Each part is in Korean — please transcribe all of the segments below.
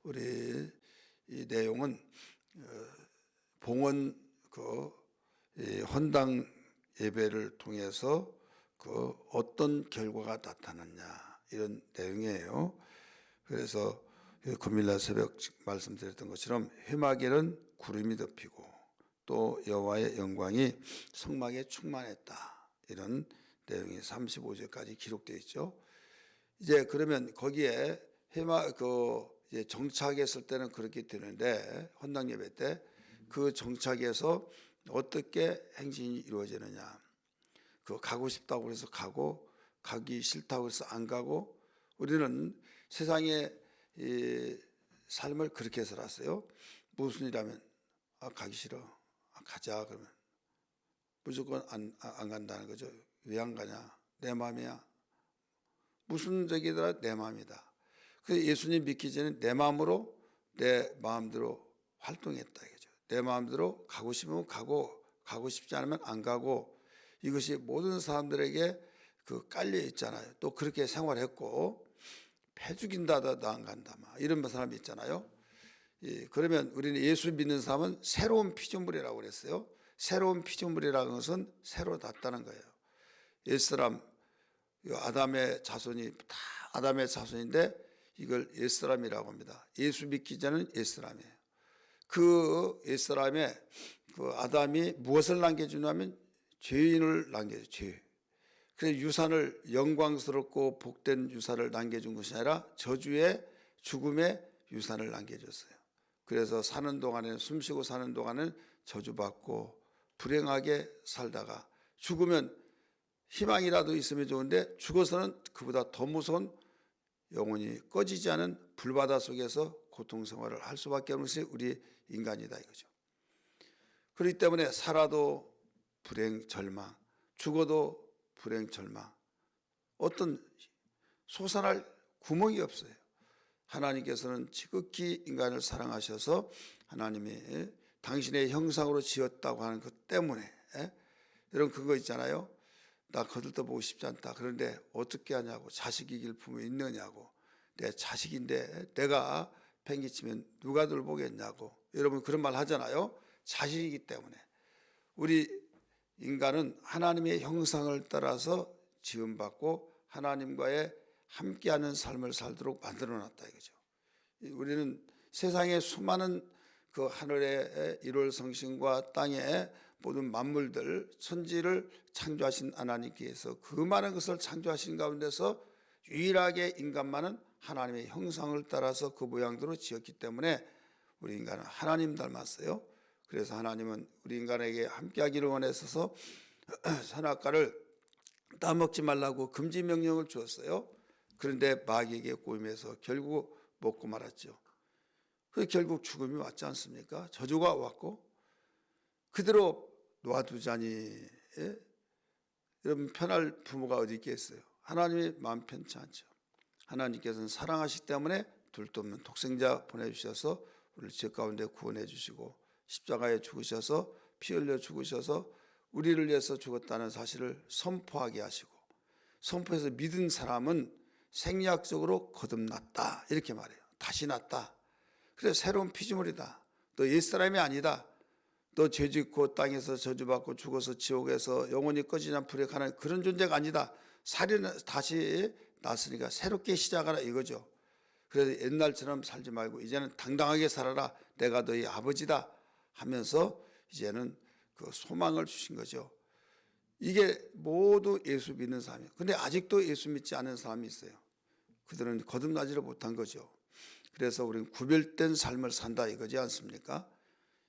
우리 이 내용은 봉헌 이 헌당 예배를 통해서 어떤 결과가 나타났냐 이런 내용이에요. 그래서 금일날 새벽 말씀드렸던 것처럼 회막에는 구름이 덮이고 또 여호와의 영광이 성막에 충만했다 이런 내용이 35절까지 기록되어 있죠. 이제 그러면 거기에 회막 이제 정착했을 때는 그렇게 되는데 헌당 예배 때 그 정착에서 어떻게 행진이 이루어지느냐. 가고 싶다고 해서 가고 가기 싫다고 해서 안 가고 우리는 세상의 이 삶을 그렇게 살았어요. 무슨 일하면 가기 싫어. 가자 그러면 무조건 안 간다는 거죠. 왜 안 가냐? 내 마음이야. 무슨 적이더라? 내 마음이다. 그래서 예수님 믿기 전에 내 마음으로 내 마음대로 활동했다 이거죠. 내 마음대로 가고 싶으면 가고 가고 싶지 않으면 안 가고 이것이 모든 사람들에게 깔려 있잖아요. 또 그렇게 생활했고 폐 죽인다도 안 간다 이런 사람이 있잖아요. 그러면 우리는 예수 믿는 사람은 새로운 피조물이라고 그랬어요. 새로운 피조물이라는 것은 새로 났다는 거예요. 옛사람 아담의 자손이 다 아담의 자손인데 이걸 옛사람이라고 합니다. 예수 믿기 전에는 옛사람이에요. 그 옛사람에 아담이 무엇을 남겨주냐면 죄인을 남겨줘요. 죄. 그래서 유산을 영광스럽고 복된 유산을 남겨준 것이 아니라 저주의 죽음의 유산을 남겨줬어요. 그래서 사는 동안에는 숨쉬고 사는 동안은 저주받고 불행하게 살다가 죽으면 희망이라도 있으면 좋은데 죽어서는 그보다 더 무서운 영원히 꺼지지 않은 불바다 속에서 고통생활을 할 수밖에 없는 것이 우리 인간이다 이거죠. 그렇기 때문에 살아도 불행 절망, 죽어도 불행 절망, 어떤 솟아날 구멍이 없어요. 하나님께서는 지극히 인간을 사랑하셔서 하나님이 당신의 형상으로 지었다고 하는 것 때문에 이런 그거 있잖아요. 나 거들떠보고 싶지 않다. 그런데 어떻게 하냐고. 자식이길 품에 있느냐고. 내 자식인데 내가 팽개치면 누가 돌보겠냐고. 여러분 그런 말 하잖아요. 자식이기 때문에. 우리 인간은 하나님의 형상을 따라서 지음받고 하나님과의 함께하는 삶을 살도록 만들어놨다 이거죠. 우리는 세상의 수많은 하늘의 일월성신과 땅의 모든 만물들 천지를 창조하신 하나님께서 그 많은 것을 창조하신 가운데서 유일하게 인간만은 하나님의 형상을 따라서 그 모양대로 지었기 때문에 우리 인간은 하나님 닮았어요. 그래서 하나님은 우리 인간에게 함께하기를 원했어서 선악과를 따먹지 말라고 금지 명령을 주었어요. 그런데 마귀에게 꼬임해서 결국 먹고 말았죠. 그래서 결국 죽음이 왔지 않습니까? 저주가 왔고 그대로 놔두자니 여러분 편할 부모가 어디 있겠어요? 하나님이 마음 편치 않죠. 하나님께서는 사랑하시기 때문에 둘도 없는 독생자 보내주셔서 우리를 죄 가운데 구원해 주시고 십자가에 죽으셔서 피 흘려 죽으셔서 우리를 위해서 죽었다는 사실을 선포하게 하시고 선포해서 믿은 사람은 생리학적으로 거듭났다 이렇게 말해요. 다시 났다. 그래서 새로운 피조물이다. 너 옛사람이 아니다. 너 죄짓고 땅에서 저주받고 죽어서 지옥에서 영원히 꺼지지 않는 불에 가는 그런 존재가 아니다. 살이는 다시 났으니까 새롭게 시작하라 이거죠. 그래서 옛날처럼 살지 말고 이제는 당당하게 살아라. 내가 너희 아버지다 하면서 이제는 소망을 주신 거죠. 이게 모두 예수 믿는 사람이에요. 근데 아직도 예수 믿지 않은 사람이 있어요. 그들은 거듭나지를 못한 거죠. 그래서 우리는 구별된 삶을 산다 이거지 않습니까?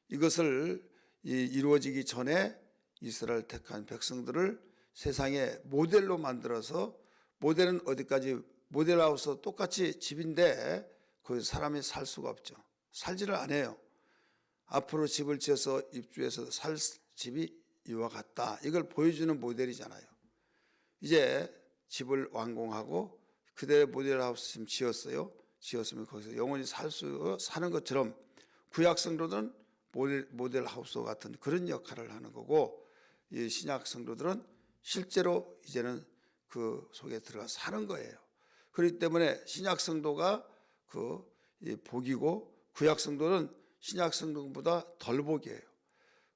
이것을 이루어지기 전에 이스라엘 택한 백성들을 세상의 모델로 만들어서 모델은 어디까지 모델하우스 똑같이 집인데 거기서 사람이 살 수가 없죠. 살지를 않아요. 앞으로 집을 지어서 입주해서 살 집이 이와 같다. 이걸 보여주는 모델이잖아요. 이제 집을 완공하고 그대로 모델하우스 지금 지었어요. 지었으면 거기서 영원히 사는 것처럼 구약 성도들은 모델 하우스 같은 그런 역할을 하는 거고 이 신약 성도들은 실제로 이제는 그 속에 들어가 사는 거예요. 그렇기 때문에 신약 성도가 복이고 구약 성도는 신약 성도보다 덜 복이에요.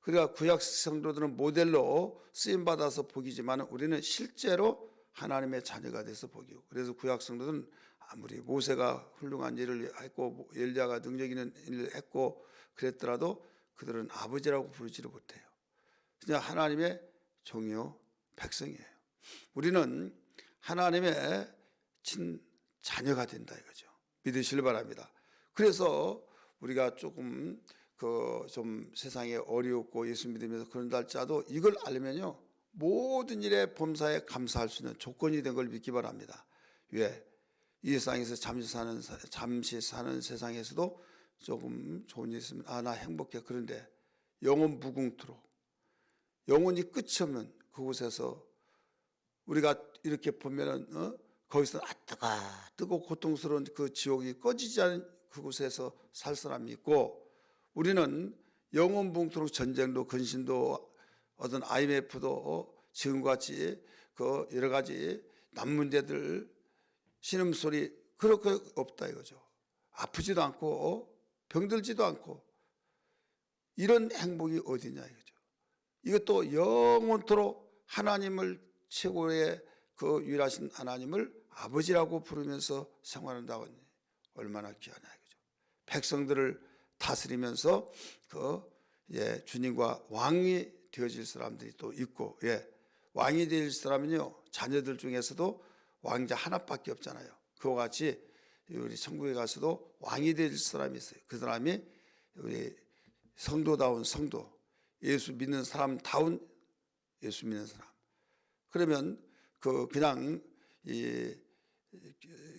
그러니까 구약 성도들은 모델로 쓰임 받아서 복이지만 우리는 실제로 하나님의 자녀가 돼서 복이고, 그래서 구약 성도들은 아무리 모세가 훌륭한 일을 했고 엘리야가 능력 있는 일을 했고 그랬더라도 그들은 아버지라고 부르지를 못해요. 그냥 하나님의 종이요 백성이에요. 우리는 하나님의 친 자녀가 된다 이거죠. 믿으시길 바랍니다. 그래서 우리가 조금 좀 세상에 어렵고 예수 믿으면서 그런다 할지라도 이걸 알면요 모든 일에 범사에 감사할 수 있는 조건이 된 걸 믿기 바랍니다. 왜? 이 세상에서 잠시 사는 세상에서도 조금 좋은 일 있으면 나 행복해. 그런데 영원 무궁토록 영원히 끝이 없는 그곳에서 우리가 이렇게 보면은 거기서 뜨고 고통스러운 그 지옥이 꺼지지 않은 그곳에서 살 사람이 있고, 우리는 영원 무궁토록 전쟁도 근심도 어떤 IMF도 지금과 같이 그 여러 가지 난문제들 신음소리 그렇게 없다 이거죠. 아프지도 않고 병들지도 않고 이런 행복이 어디냐 이거죠. 이것도 영원토록 하나님을 최고의 그 유일하신 하나님을 아버지라고 부르면서 생활한다고 하니 얼마나 귀하냐 이거죠. 백성들을 다스리면서 주님과 왕이 되어질 사람들이 또 있고, 왕이 될 사람은요 자녀들 중에서도 왕자 하나밖에 없잖아요. 그와 같이 우리 천국에 가서도 왕이 될 사람이 있어요. 그 사람이 우리 성도다운 성도, 예수 믿는 사람다운 예수 믿는 사람. 그러면 그냥 이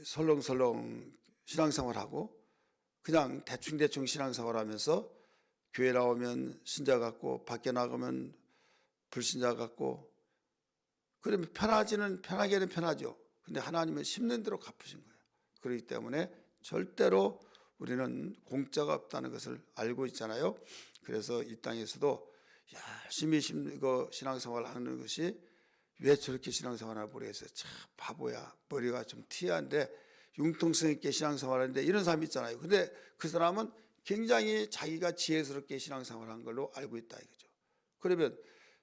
설렁설렁 신앙생활하고 그냥 대충대충 신앙생활하면서 교회 나오면 신자 같고 밖에 나가면 불신자 같고 그러면 편하게는 편하죠. 근데 하나님은 심는 대로 갚으신 거예요. 그렇기 때문에 절대로 우리는 공짜가 없다는 것을 알고 있잖아요. 그래서 이 땅에서도 열심히 신앙생활을 하는 것이 왜 저렇게 신앙생활을 모르겠어요. 참 바보야. 머리가 좀 티한데 융통성 있게 신앙생활하는데 이런 사람이 있잖아요. 근데 그 사람은 굉장히 자기가 지혜스럽게 신앙생활한 걸로 알고 있다 이거죠. 그러면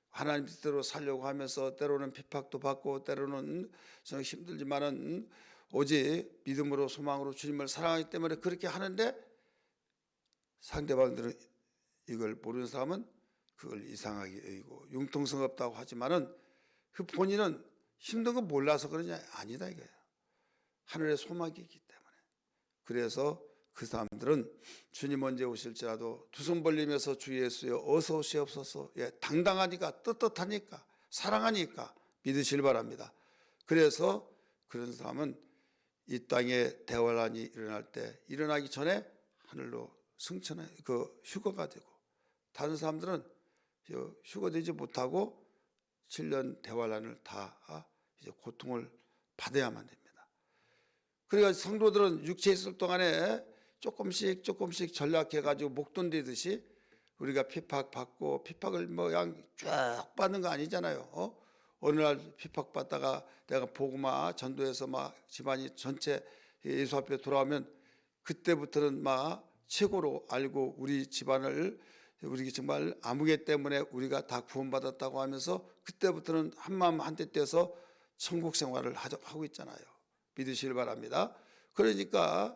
하나님 뜻대로 살려고 하면서 때로는 핍박도 받고 때로는 좀 힘들지만은 오직 믿음으로 소망으로 주님을 사랑하기 때문에 그렇게 하는데, 상대방들은 이걸 모르는 사람은 그걸 이상하게 여기고 융통성 없다고 하지만은 그 본인은 힘든 거 몰라서 그러냐 아니다 이거예요. 하늘의 소망이 있기 때문에. 그래서 그 사람들은 주님 언제 오실지라도 두 손 벌리면서 주 예수여 어서 오시옵소서. 당당하니까 떳떳하니까 사랑하니까 믿으시길 바랍니다. 그래서 그런 사람은 이 땅에 대환란이 일어날 때 일어나기 전에 하늘로 승천해 휴거가 되고, 다른 사람들은 휴거되지 못하고 7년 대환란을 다 이제 고통을 받아야만 됩니다. 그러니까 성도들은 육체에 있을 동안에 조금씩 전락해가지고 목돈 되듯이 우리가 핍박받고, 핍박을 그냥 쭉 받는 거 아니잖아요. 어느 날 핍박받다가 내가 복음화 전도해서 집안이 전체 예수 앞에 돌아오면 그때부터는 최고로 알고 우리 집안을 우리 정말 아무개 때문에 우리가 다 구원받았다고 하면서 그때부터는 한마음 한뜻 떼서 천국 생활을 하고 있잖아요. 믿으시길 바랍니다. 그러니까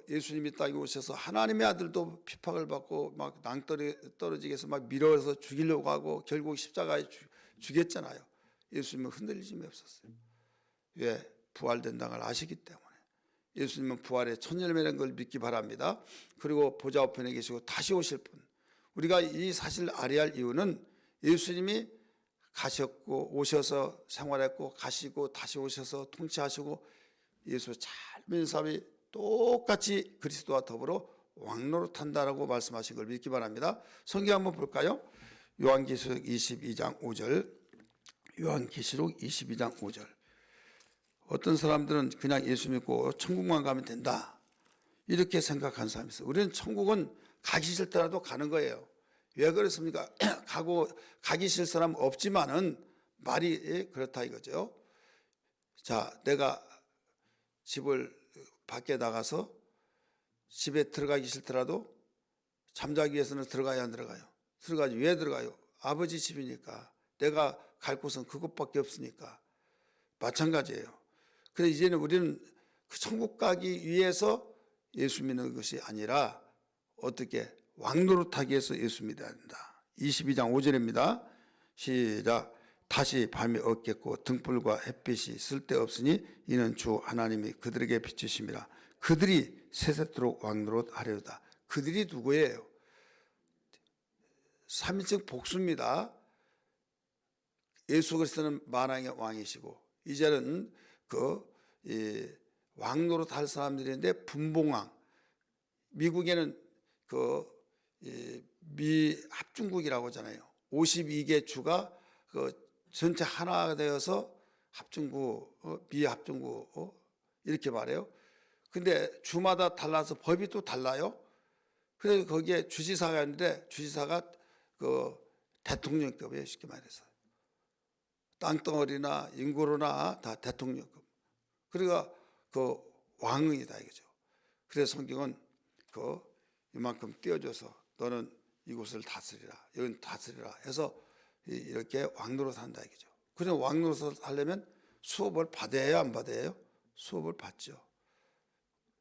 예수님이 땅에 오셔서 하나님의 아들도 핍박을 받고 낭떠러지게 해서 밀어서 죽이려고 하고 결국 십자가에 죽였잖아요. 예수님은 흔들리심이 없었어요. 왜? 부활된다는 걸 아시기 때문에. 예수님은 부활의 천열매라는 걸 믿기 바랍니다. 그리고 보좌 우편에 계시고 다시 오실 분. 우리가 이 사실을 알아야 할 이유는 예수님이 가셨고 오셔서 생활했고 가시고 다시 오셔서 통치하시고 예수 잘 믿는 사람이 똑같이 그리스도와 더불어 왕노릇한다라고 말씀하신 걸 믿기 바랍니다. 성경 한번 볼까요? 요한계시록 22장 5절. 요한계시록 22장 5절. 어떤 사람들은 그냥 예수 믿고 천국만 가면 된다 이렇게 생각하는 사람이 있어요. 우리는 천국은 가기 싫더라도 가는 거예요. 왜 그렇습니까? 가기 싫을 사람 없지만은 말이 그렇다 이거죠. 자, 내가 집을 밖에 나가서 집에 들어가기 싫더라도 잠자기 위해서는 들어가야 안 들어가요? 들어가지. 왜 들어가요? 아버지 집이니까. 내가 갈 곳은 그것밖에 없으니까. 마찬가지예요. 그래서 이제는 우리는 그 천국 가기 위해서 예수 믿는 것이 아니라 어떻게 왕노릇하기 위해서 예수 믿어야 한다. 22장 5절입니다. 시작. 다시 밤이 없겠고 등불과 햇빛이 쓸데없으니 이는 주 하나님이 그들에게 비추심이라. 그들이 세세토록 왕노릇하려다. 그들이 누구예요? 3인칭 복수입니다. 예수 그리스도는 만왕의 왕이시고 이제는 왕노릇 할 사람들인데 분봉왕. 미국에는 미 합중국이라고 하잖아요. 52개 주가 전체 하나가 되어서 합중국, 미 합중국 이렇게 말해요. 근데 주마다 달라서 법이 또 달라요. 그래서 거기에 주지사가 있는데 주지사가 대통령급이에요. 쉽게 말해서 땅덩어리나 인구로나 다 대통령급. 그러니까 왕이다 이거죠. 그래서 성경은 이만큼 띄워줘서 너는 이곳을 다스리라, 여긴 다스리라 해서 이렇게 왕노릇 한다 이거죠. 그냥 왕노릇을 하려면 수업을 받아야 안 받아요? 수업을 받죠.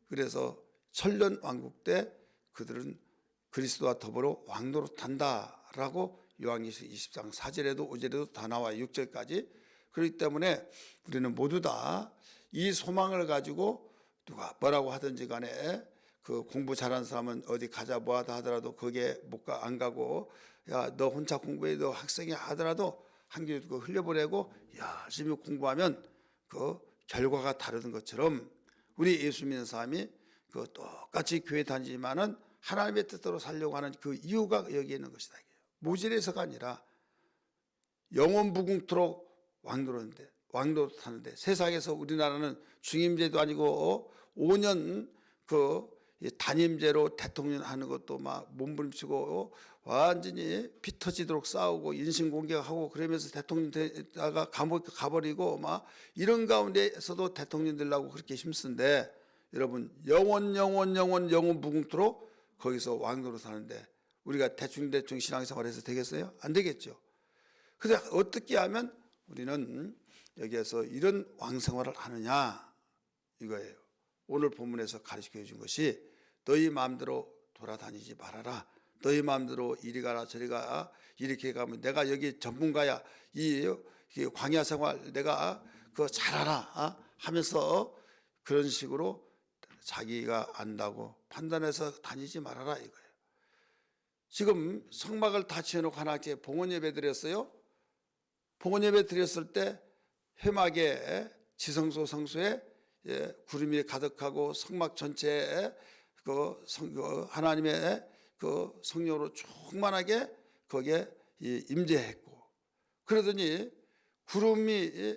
그래서 천년 왕국 때 그들은 그리스도와 더불어 왕노릇한다라고 요한계시록 20장 4절에도 5절에도 다 나와요. 6절까지. 그렇기 때문에 우리는 모두 다 이 소망을 가지고 누가 뭐라고 하든지 간에 공부 잘하는 사람은 어디 가자 뭐 하다 하더라도 거기에 안 가고 야 너 혼자 공부해 너 학생이 하더라도 한 귀 흘려보내고 열심히 공부하면 결과가 다르는 것처럼 우리 예수 믿는 사람이 똑같이 교회 다니지만은 하나님의 뜻대로 살려고 하는 그 이유가 여기에 있는 것이다. 모질에서가 아니라 영원무궁토록 왕노릇하는데 세상에서 우리나라는 중임제도 아니고 5년 단임제로 대통령 하는 것도 막 몸부림치고 완전히 피 터지도록 싸우고 인신공격하고 그러면서 대통령 되다가 감옥 가버리고 막 이런 가운데에서도 대통령 되려고 그렇게 힘쓴데 여러분 영원 무궁토록 거기서 왕노릇 하는데 우리가 대충 신앙생활해서 되겠어요? 안 되겠죠. 그래서 어떻게 하면 우리는 여기에서 이런 왕생활을 하느냐 이거예요. 오늘 본문에서 가르쳐 준 것이 너희 마음대로 돌아다니지 말아라. 너희 마음대로 이리 가라 저리 가 이렇게 가면 내가 여기 전문가야. 이 광야 생활 내가 그거 잘하라 하면서 그런 식으로 자기가 안다고 판단해서 다니지 말아라 이거예요. 지금 성막을 다 지어놓고 하나님께 봉헌 예배 드렸어요. 봉헌 예배 드렸을 때 회막에 지성소 성소에 구름이 가득하고 성막 전체에 하나님의 성령으로 충만하게 거기에 임재했고 그러더니 구름이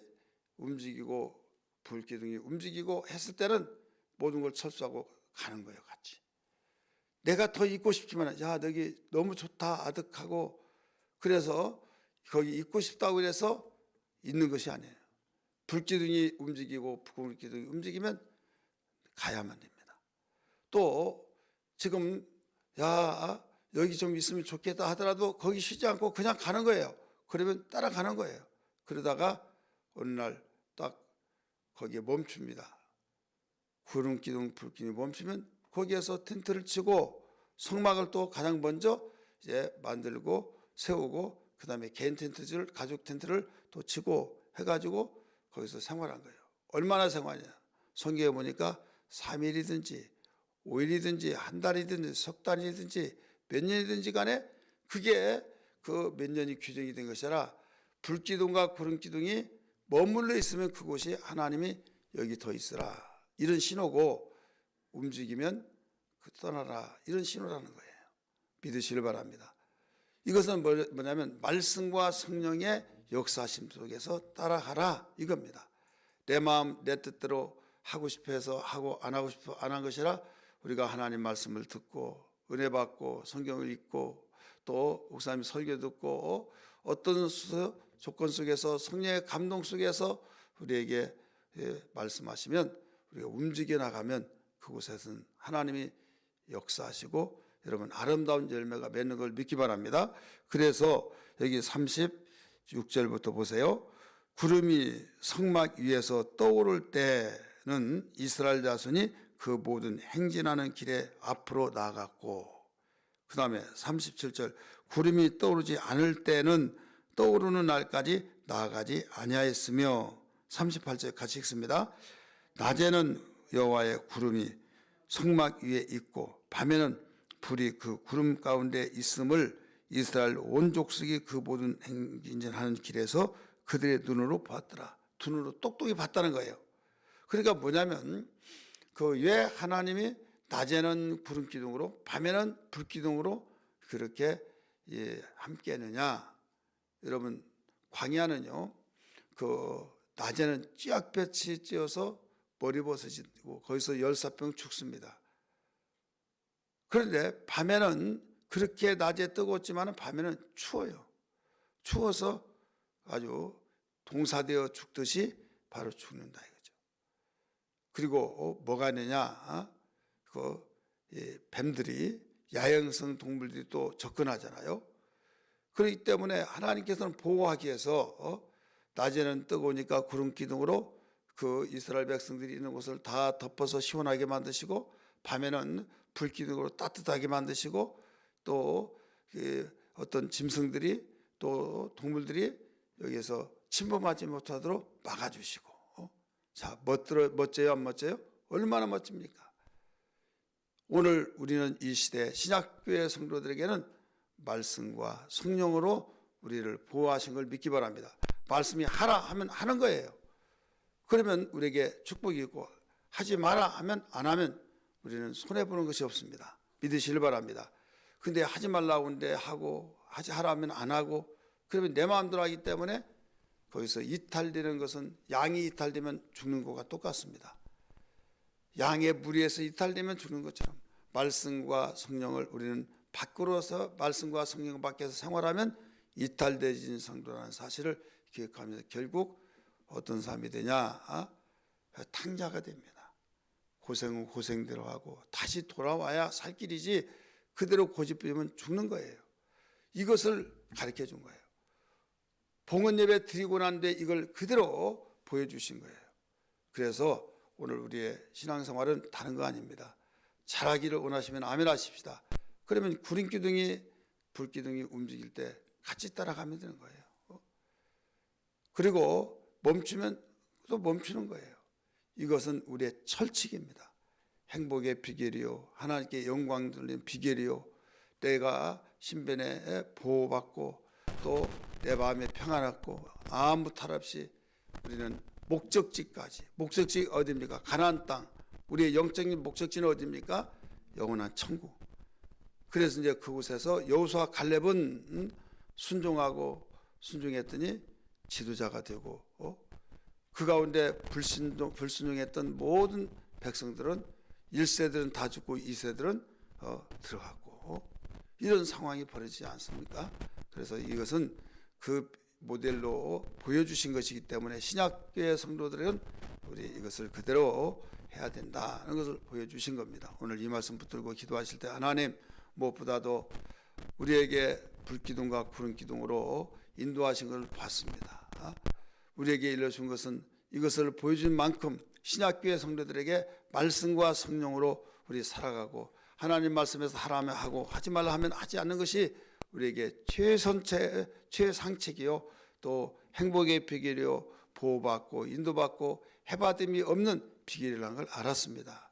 움직이고 불기둥이 움직이고 했을 때는 모든 걸 철수하고 가는 거예요. 같이. 내가 더 있고 싶지만 야 여기 너무 좋다 아득하고 그래서 거기 있고 싶다고 해서 있는 것이 아니에요. 불기둥이 움직이고 불기둥이 움직이면 가야만 됩니다. 또 지금 야 여기 좀 있으면 좋겠다 하더라도 거기 쉬지 않고 그냥 가는 거예요. 그러면 따라가는 거예요. 그러다가 어느 날 딱 거기에 멈춥니다. 구름기둥 불기둥이 멈추면 거기에서 텐트를 치고 성막을 또 가장 먼저 이제 만들고 세우고 그 다음에 개인 텐트를 가죽 텐트를 또 치고 해가지고 거기서 생활한 거예요. 얼마나 생활이냐? 성경에 보니까 3일이든지 5일이든지 한 달이든지 석 달이든지 몇 년이든지 간에 그게 그 몇 년이 규정이 된 것이 아니라 불기둥과 구름기둥이 머물러 있으면 그곳이 하나님이 여기 더 있으라 이런 신호고 움직이면 떠나라 이런 신호라는 거예요. 믿으시길 바랍니다. 이것은 뭐냐면 말씀과 성령의 역사심 속에서 따라가라 이겁니다. 내 마음 내 뜻대로 하고 싶어 해서 하고 안 하고 싶어 안 한 것이라 우리가 하나님 말씀을 듣고 은혜 받고 성경을 읽고 또 목사님 설교 듣고 어떤 조건 속에서 성령의 감동 속에서 우리에게 말씀하시면 우리가 움직여 나가면 그곳에서는 하나님이 역사하시고 여러분 아름다운 열매가 맺는 걸 믿기 바랍니다. 그래서 여기 36절부터 보세요. 구름이 성막 위에서 떠오를 때는 이스라엘 자손이 그 모든 행진하는 길에 앞으로 나아갔고, 그 다음에 37절 구름이 떠오르지 않을 때는 떠오르는 날까지 나아가지 아니하였으며, 38절 같이 읽습니다. 낮에는 여호와의 구름이 성막 위에 있고 밤에는 불이 그 구름 가운데 있음을 이스라엘 온 족속이 그 모든 행진하는 길에서 그들의 눈으로 봤더라. 눈으로 똑똑히 봤다는 거예요. 그러니까 뭐냐면 그 왜 하나님이 낮에는 구름 기둥으로 밤에는 불 기둥으로 그렇게 함께 했느냐. 여러분 광야는요 그 낮에는 찌약볕이 쬐어서 머리버섯이고 거기서 열사병 죽습니다. 그런데 밤에는 그렇게 낮에 뜨겁지만 밤에는 추워요. 추워서 아주 동사되어 죽듯이 바로 죽는다 이거죠. 그리고 뭐가 있느냐? 뱀들이 야행성 동물들이 또 접근하잖아요. 그렇기 때문에 하나님께서는 보호하기 위해서 낮에는 뜨거우니까 구름 기둥으로 그 이스라엘 백성들이 있는 곳을 다 덮어서 시원하게 만드시고 밤에는 불 기둥으로 따뜻하게 만드시고 또 어떤 짐승들이 또 동물들이 여기에서 침범하지 못하도록 막아주시고 자 멋져요 안 멋져요? 얼마나 멋집니까? 오늘 우리는 이 시대 신약교회 성도들에게는 말씀과 성령으로 우리를 보호하신 걸 믿기 바랍니다. 말씀이 하라 하면 하는 거예요. 그러면 우리에게 축복이 있고 하지 마라 하면 안 하면 우리는 손해보는 것이 없습니다. 믿으시길 바랍니다. 근데 하지 말라고 하는데 하고 하지 하라 하면 안 하고 그러면 내 마음대로 하기 때문에 거기서 이탈되는 것은 양이 이탈되면 죽는 것과 똑같습니다. 양의 무리에서 이탈되면 죽는 것처럼 말씀과 성령을 우리는 밖으로서 말씀과 성령 밖에서 생활하면 이탈되진 성도라는 사실을 기억하면서 결국 어떤 사람이 되냐? 탕자가 됩니다. 고생은 고생대로 하고 다시 돌아와야 살 길이지 그대로 고집부리면 죽는 거예요. 이것을 가르쳐 준 거예요. 봉헌 예배 드리고 난 뒤에 이걸 그대로 보여주신 거예요. 그래서 오늘 우리의 신앙생활은 다른 거 아닙니다. 잘하기를 원하시면 아멘 하십시다. 그러면 구름기둥이 불기둥이 움직일 때 같이 따라가면 되는 거예요. 그리고 멈추면 또 멈추는 거예요. 이것은 우리의 철칙입니다. 행복의 비결이요 하나님께 영광 돌리는 비결이요 내가 신변에 보호받고 또 내 마음에 평안하고 아무 탈 없이 우리는 목적지까지 목적지 어디입니까? 가나안 땅. 우리의 영적인 목적지는 어디입니까? 영원한 천국. 그래서 이제 그곳에서 여호수아 갈렙은 순종했더니 지도자가 되고 그 가운데 불순종했던 모든 백성들은 1세들은 다 죽고 2세들은 들어갔고 이런 상황이 벌어지지 않습니까? 그래서 이것은 그 모델로 보여주신 것이기 때문에 신약교회 성도들은 우리 이것을 그대로 해야 된다는 것을 보여주신 겁니다. 오늘 이 말씀 붙들고 기도하실 때 하나님 무엇보다도 우리에게 불기둥과 구름기둥으로 인도하신 것을 봤습니다. 우리에게 일러준 것은 이것을 보여준 만큼 신약교회 성도들에게 말씀과 성령으로 우리 살아가고 하나님 말씀에서 하라면 하고 하지 말라 하면 하지 않는 것이 우리에게 최상책이요 또 행복의 비결이요 보호받고 인도받고 해받음이 없는 비결이라는 걸 알았습니다.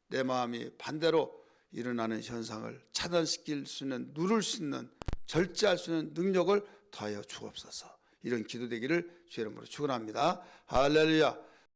내 마음이 반대로 일어나는 현상을 차단시킬 수 있는 누를 수 있는 절제할 수 있는 능력을 더하여 주옵소서. 이런 기도 되기를 주의 이름으로 축원합니다. 할렐루야.